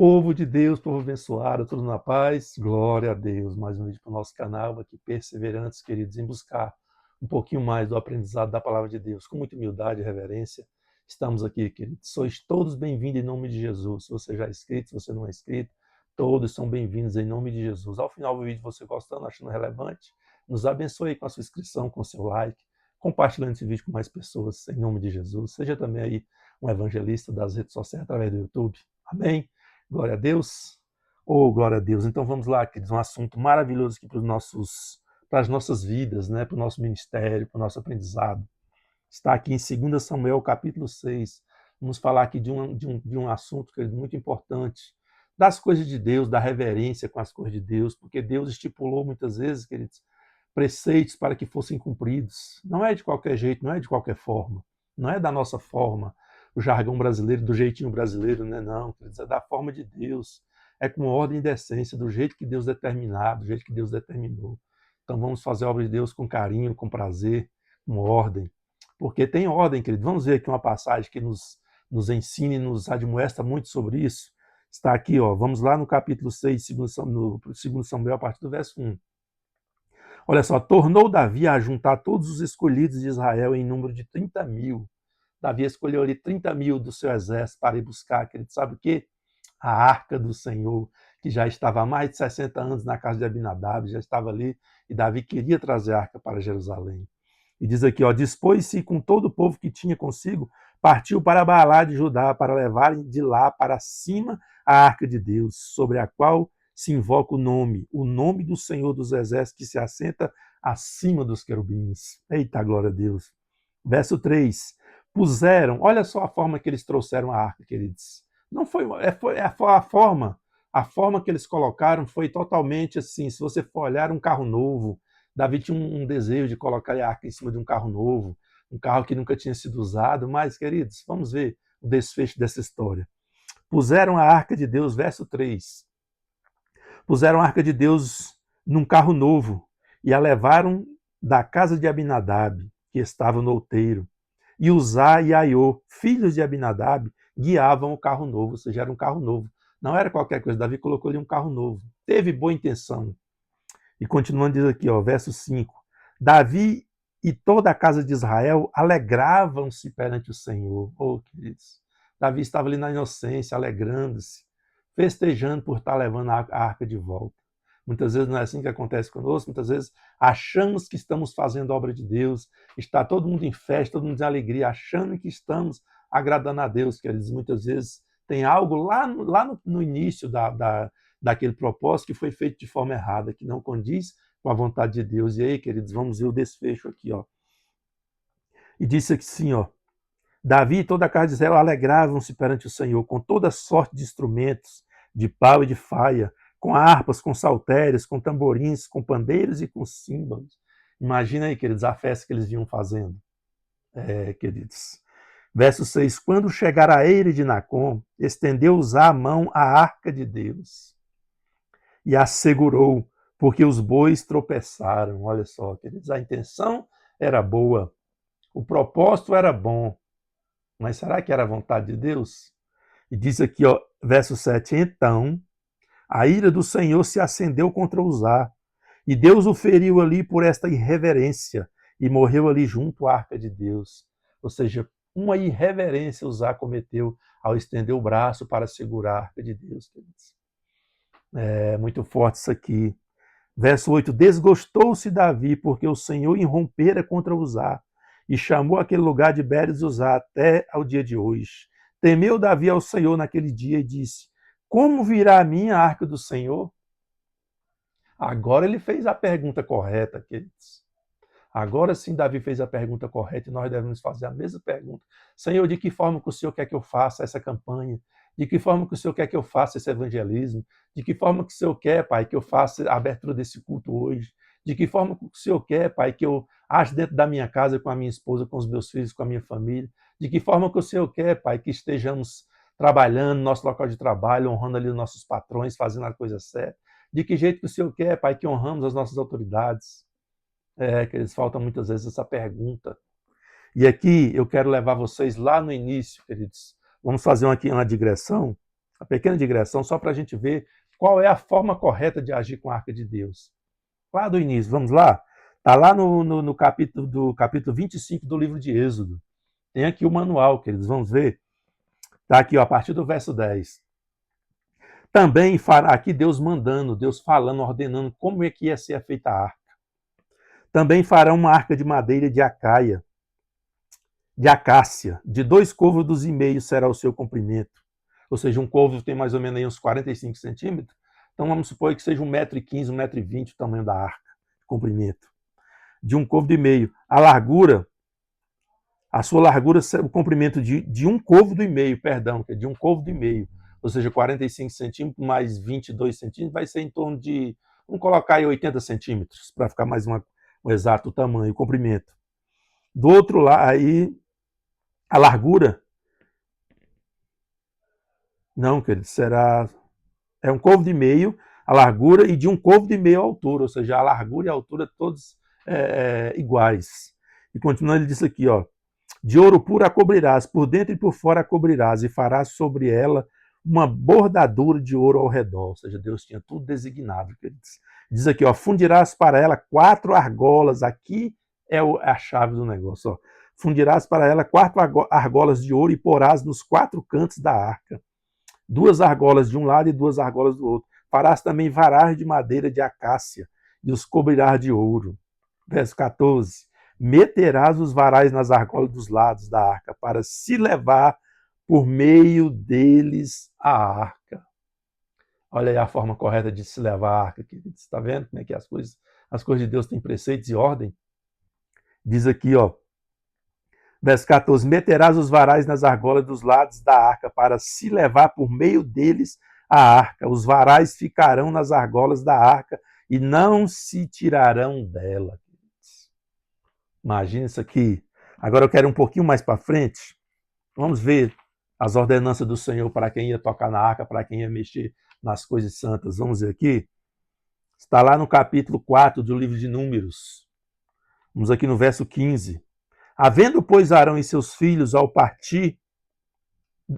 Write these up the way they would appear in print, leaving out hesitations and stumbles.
Povo de Deus, povo abençoado, tudo na paz, glória a Deus. Mais um vídeo para o nosso canal, aqui perseverantes, queridos, em buscar um pouquinho mais do aprendizado da palavra de Deus, com muita humildade e reverência. Estamos aqui, queridos. Sois todos bem-vindos em nome de Jesus. Se você já é inscrito, se você não é inscrito, todos são bem-vindos em nome de Jesus. Ao final do vídeo, você gostando, achando relevante, nos abençoe com a sua inscrição, com o seu like, compartilhando esse vídeo com mais pessoas, em nome de Jesus. Seja também aí um evangelista das redes sociais através do YouTube. Amém? Glória a Deus. Oh, glória a Deus. Então vamos lá, queridos, um assunto maravilhoso aqui para as nossas vidas, né? Para o nosso ministério, para o nosso aprendizado. Está aqui em 2 Samuel, capítulo 6. Vamos falar aqui de um assunto, querido, muito importante, das coisas de Deus, da reverência com as coisas de Deus, porque Deus estipulou muitas vezes, queridos, preceitos para que fossem cumpridos. Não é de qualquer jeito, não é de qualquer forma, não é da nossa forma, o jargão brasileiro, do jeitinho brasileiro, né? Não, queridos, é da forma de Deus, é com ordem e decência, do jeito que Deus determinar, do jeito que Deus determinou. Então vamos fazer a obra de Deus com carinho, com prazer, com ordem, porque tem ordem, querido. Vamos ver aqui uma passagem que nos ensina e nos admoesta muito sobre isso. Está aqui, ó, vamos lá no capítulo 6, no 2 Samuel, a partir do verso 1. Olha só, tornou Davi a juntar todos os escolhidos de Israel em número de 30.000. Davi escolheu ali 30.000 do seu exército para ir buscar, querido, sabe o quê? A arca do Senhor, que já estava há mais de 60 anos na casa de Abinadab, já estava ali, e Davi queria trazer a arca para Jerusalém. E diz aqui, ó, dispôs-se com todo o povo que tinha consigo, partiu para Baalá de Judá, para levarem de lá para cima a arca de Deus, sobre a qual se invoca o nome do Senhor dos Exércitos, que se assenta acima dos querubins. Eita, glória a Deus. Verso 3. Puseram, olha só a forma que eles trouxeram a arca, queridos. Não foi a forma que eles colocaram foi totalmente assim, se você for olhar, um carro novo. Davi tinha um desejo de colocar a arca em cima de um carro novo, um carro que nunca tinha sido usado, mas, queridos, vamos ver o desfecho dessa história. Puseram a arca de Deus, verso 3. Puseram a arca de Deus num carro novo e a levaram da casa de Abinadab, que estava no outeiro. E Uzá e Aiô, filhos de Abinadab, guiavam o carro novo, ou seja, era um carro novo. Não era qualquer coisa, Davi colocou ali um carro novo. Teve boa intenção. E continuando diz aqui, ó, verso 5. Davi e toda a casa de Israel alegravam-se perante o Senhor. Oh, queridos. Davi estava ali na inocência, alegrando-se, festejando por estar levando a arca de volta. Muitas vezes não é assim que acontece conosco, muitas vezes achamos que estamos fazendo a obra de Deus, está todo mundo em festa, todo mundo em alegria, achando que estamos agradando a Deus, queridos. Muitas vezes tem algo lá no início daquele propósito que foi feito de forma errada, que não condiz com a vontade de Deus. E aí, queridos, vamos ver o desfecho aqui, ó. E disse assim, ó, Davi e toda a casa de Israel alegravam-se perante o Senhor com toda sorte de instrumentos, de pau e de faia, com harpas, com saltérios, com tamborins, com pandeiros e com símbolos. Imagina aí, queridos, a festa que eles vinham fazendo. Queridos. Verso 6. Quando chegar a eira de Nacom, estendeu Uzá a mão à arca de Deus e a segurou, porque os bois tropeçaram. Olha só, queridos, a intenção era boa, o propósito era bom, mas será que era a vontade de Deus? E diz aqui, ó, verso 7, então a ira do Senhor se acendeu contra Uzá, e Deus o feriu ali por esta irreverência, e morreu ali junto à arca de Deus. Ou seja, uma irreverência Uzá cometeu ao estender o braço para segurar a arca de Deus, queridos. É muito forte isso aqui. Verso 8, desgostou-se Davi, porque o Senhor irrompera contra Uzá, e chamou aquele lugar de Beres Uzá até ao dia de hoje. Temeu Davi ao Senhor naquele dia e disse, como virá a mim a arca do Senhor? Agora ele fez a pergunta correta, queridos. Agora sim Davi fez a pergunta correta e nós devemos fazer a mesma pergunta. Senhor, de que forma que o Senhor quer que eu faça essa campanha? De que forma que o Senhor quer que eu faça esse evangelismo? De que forma que o Senhor quer, Pai, que eu faça a abertura desse culto hoje? De que forma que o Senhor quer, Pai, que eu age dentro da minha casa com a minha esposa, com os meus filhos, com a minha família? De que forma que o Senhor quer, Pai, que estejamos trabalhando no nosso local de trabalho, honrando ali os nossos patrões, fazendo a coisa certa? De que jeito que o Senhor quer, Pai, que honramos as nossas autoridades? Que eles faltam muitas vezes essa pergunta. E aqui eu quero levar vocês lá no início, queridos. Vamos fazer aqui uma digressão. uma pequena digressão, só para a gente ver qual é a forma correta de agir com a arca de Deus. Lá do início, vamos lá? Está lá no capítulo 25 do livro de Êxodo. Tem aqui o manual, queridos, vamos ver. Está aqui, ó, a partir do verso 10. Também fará aqui Deus mandando, Deus falando, ordenando como é que ia ser feita a arca. Também fará uma arca de madeira de acácia, de 2 côvados e meio será o seu comprimento. Ou seja, um côvado tem mais ou menos aí uns 45 centímetros. Então vamos supor que seja 1,15 m, 1,20 m o tamanho da arca, comprimento. De 1 côvado e meio. A sua largura, o comprimento de 1 côvado e meio, perdão, que é de 1 côvado e meio. Ou seja, 45 centímetros mais 22 centímetros vai ser em torno de, vamos colocar aí 80 centímetros, para ficar mais um exato tamanho, o comprimento. Do outro lado, aí, a largura, não, querido, será, 1 côvado e meio a largura e de 1 côvado e meio a altura, ou seja, a largura e a altura todos iguais. E continuando, ele disse aqui, ó, de ouro puro a cobrirás, por dentro e por fora a cobrirás, e farás sobre ela uma bordadura de ouro ao redor. Ou seja, Deus tinha tudo designado. Diz aqui, ó, fundirás para ela 4 argolas. Aqui é a chave do negócio. Ó. Fundirás para ela 4 argolas de ouro e porás nos 4 cantos da arca. 2 argolas de um lado e 2 argolas do outro. Farás também varais de madeira de acácia e os cobrirás de ouro. Verso 14. Meterás os varais nas argolas dos lados da arca para se levar por meio deles a arca. Olha aí a forma correta de se levar a arca, queridos. Está vendo como é que as coisas de Deus têm preceitos e ordem? Diz aqui, ó, verso 14, meterás os varais nas argolas dos lados da arca para se levar por meio deles a arca. Os varais ficarão nas argolas da arca e não se tirarão dela. Imagina isso aqui. Agora eu quero um pouquinho mais para frente. Vamos ver as ordenanças do Senhor para quem ia tocar na arca, para quem ia mexer nas coisas santas. Vamos ver aqui. Está lá no capítulo 4 do livro de Números. Vamos aqui no verso 15. Havendo, pois, Arão e seus filhos ao partir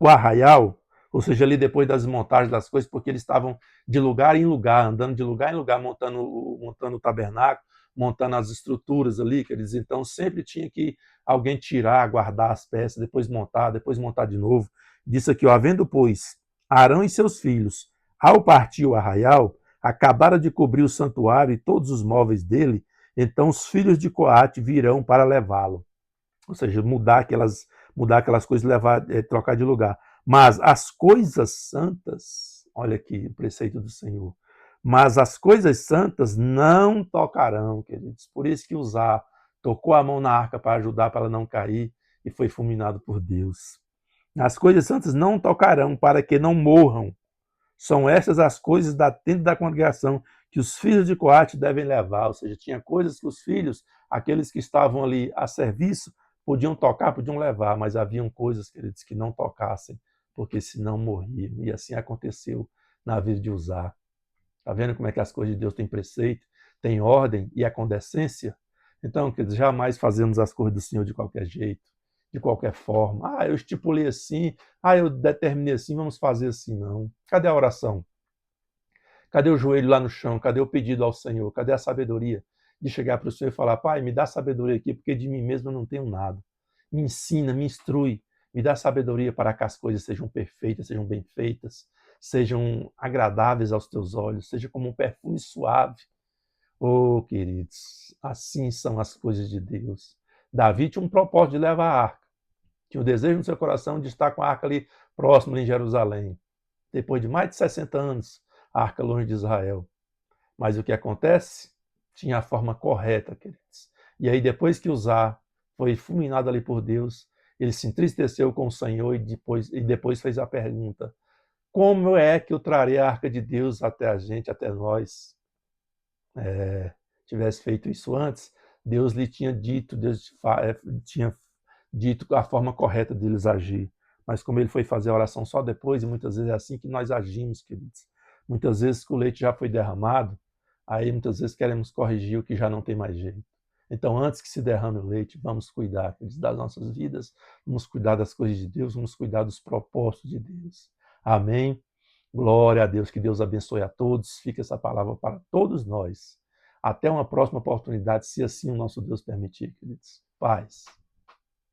o arraial, ou seja, ali depois das montagens das coisas, porque eles estavam de lugar em lugar, andando de lugar em lugar, montando o tabernáculo, montando as estruturas ali, queridos. Então sempre tinha que alguém tirar, guardar as peças, depois montar de novo. Disse aqui, ó, havendo, pois, Arão e seus filhos, ao partir o arraial, acabaram de cobrir o santuário e todos os móveis dele, então os filhos de Coate virão para levá-lo. Ou seja, mudar aquelas coisas, trocar de lugar. Mas as coisas santas, olha aqui o preceito do Senhor, mas as coisas santas não tocarão, queridos. Por isso que Uzá tocou a mão na arca para ajudar, para ela não cair, e foi fulminado por Deus. As coisas santas não tocarão, para que não morram. São essas as coisas da tenda da congregação que os filhos de Coate devem levar. Ou seja, tinha coisas que os filhos, aqueles que estavam ali a serviço, podiam tocar, podiam levar, mas haviam coisas, queridos, que não tocassem, porque senão morriam. E assim aconteceu na vida de Uzá. Está vendo como é que as coisas de Deus têm preceito, têm ordem e a condescência? Então, queridos, jamais fazemos as coisas do Senhor de qualquer jeito, de qualquer forma. Eu estipulei assim, eu determinei assim, vamos fazer assim, não. Cadê a oração? Cadê o joelho lá no chão? Cadê o pedido ao Senhor? Cadê a sabedoria de chegar para o Senhor e falar, Pai, me dá sabedoria aqui, porque de mim mesmo eu não tenho nada. Me ensina, me instrui, me dá sabedoria para que as coisas sejam perfeitas, sejam bem feitas, sejam agradáveis aos teus olhos, seja como um perfume suave. Oh, queridos, assim são as coisas de Deus. Davi tinha um propósito de levar a arca. Tinha o desejo no seu coração de estar com a arca ali próximo, ali em Jerusalém. Depois de mais de 60 anos, a arca longe de Israel. Mas o que acontece? Tinha a forma correta, queridos. E aí, depois que Uzá foi fulminado ali por Deus, ele se entristeceu com o Senhor e depois fez a pergunta: como é que eu trarei a arca de Deus até a gente, até nós? Tivesse feito isso antes, Deus lhe tinha dito, tinha dito a forma correta deles agir. Mas como ele foi fazer a oração só depois, e muitas vezes é assim que nós agimos, queridos. Muitas vezes que o leite já foi derramado, aí muitas vezes queremos corrigir o que já não tem mais jeito. Então, antes que se derrame o leite, vamos cuidar, queridos, das nossas vidas, vamos cuidar das coisas de Deus, vamos cuidar dos propósitos de Deus. Amém? Glória a Deus, que Deus abençoe a todos. Fica essa palavra para todos nós. Até uma próxima oportunidade, se assim o nosso Deus permitir, queridos. Paz.